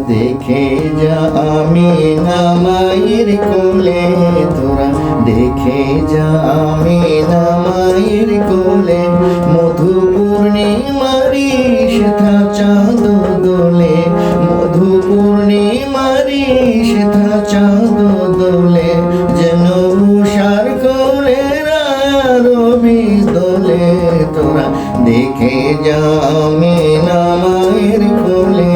দেখে যা আমিনা মায়ের কোলে, তোরা দেখে যা আমিনা মায়ের কোলে। মধু পূর্ণিমারি সেথা চাঁদ দোলে, মধু পূর্ণিমারি সেথা চাঁদ দোলে। যেন উষার কোলে রবি দোলে, তোরা দেখে যা আমিনা মায়ের কোলে,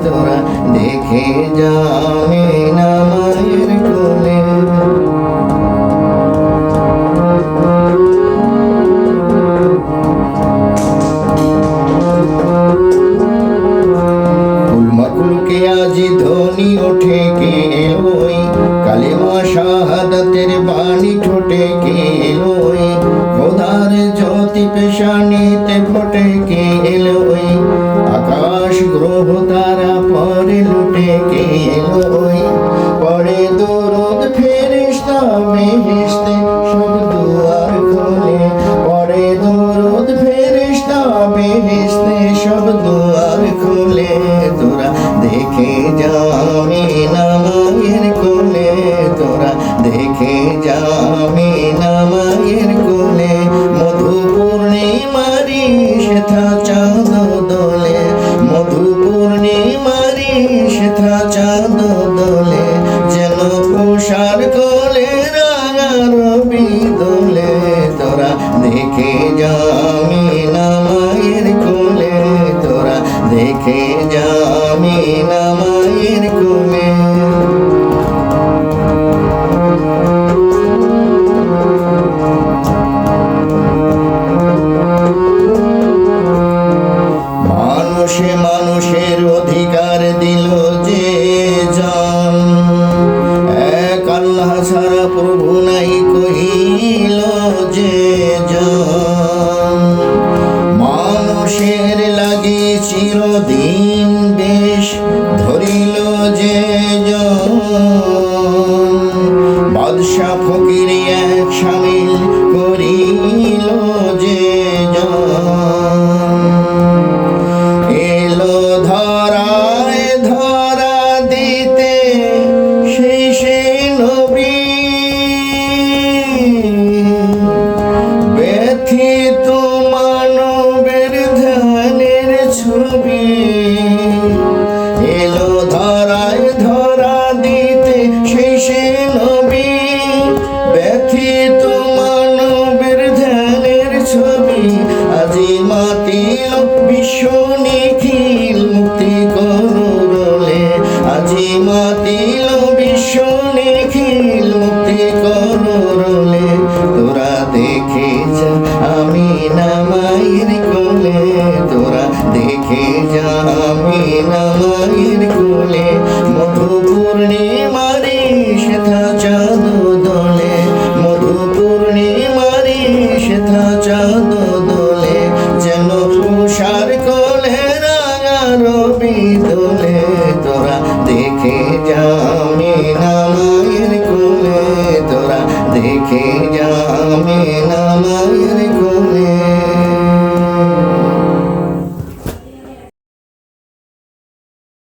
তোরা দেখে যা আমিনা মায়ের কোলে। ফুলমাকুলকে আজি ধ্বনি ওঠে কে ওই, কালেমা শাহাদাতের বাণী ঠোঁটে কে ওই। খোদার জ্যোতি পেশানিতে ফোটে কে ওই, আকাশ গ্রহ তারা পরে লুটে কে ওই। পরে দরুদ ফেরেশতা বেহেশতে সব দুয়ার খোলে, পরে দরুদ ফেরেশতা বেহেশতে সব দুয়ার খোলে। তোরা দেখে যা আমিনা মায়ের কোলে, তোরা দেখে যা আমিনা মায়ের কোলে। মধু পূর্ণিমারি সেথা চাঁদ দোলে, মধু পূর্ণিমারি সেথা চাঁদ দোলে। যেন উষার কোলে রাঙা রবি দোলে, তোরা দেখে যা আমিনা মায়ের কোলে, তোরা দেখে যা আমিনা মায়ের কোলে। মানুষে মানুষের অধিকার দিল যে জান, এক আল্লাহ ছাড়া প্রভু নাই কহিল যে জান। মানুষের লাগি চিরদিন বেশ ধরিল যে জন, বাদশা ফকির এক শামিল করিল যে জন। এলো ধরায় ধরা দিতে সেই নবী, ব্যথিত মানবের ধ্যানের ছবি। এলো ধরায় ধরা দিতে সেই নবী, ব্যথিত মানবের ধ্যানের ছবি। আজি মাতিল বিশ্ব নিখিল মুক্তি করুরলে, আজি মাতিল বিশ্ব নিখিল মুক্তি করুরলে। তোরা দেখে যা আমিনা মায়ের কোলে, তোরা দেখে যা আমিনা মায়ের কোলে। মধু পূর্ণিমারি সেথা চাঁদ দোলে, মধু পূর্ণিমারি সেথা চাঁদ দোলে। যেন উষার কোলে রাঙা রবি দোলে, তোরা দেখে যা আমিনা মায়ের কোলে, তোরা দেখে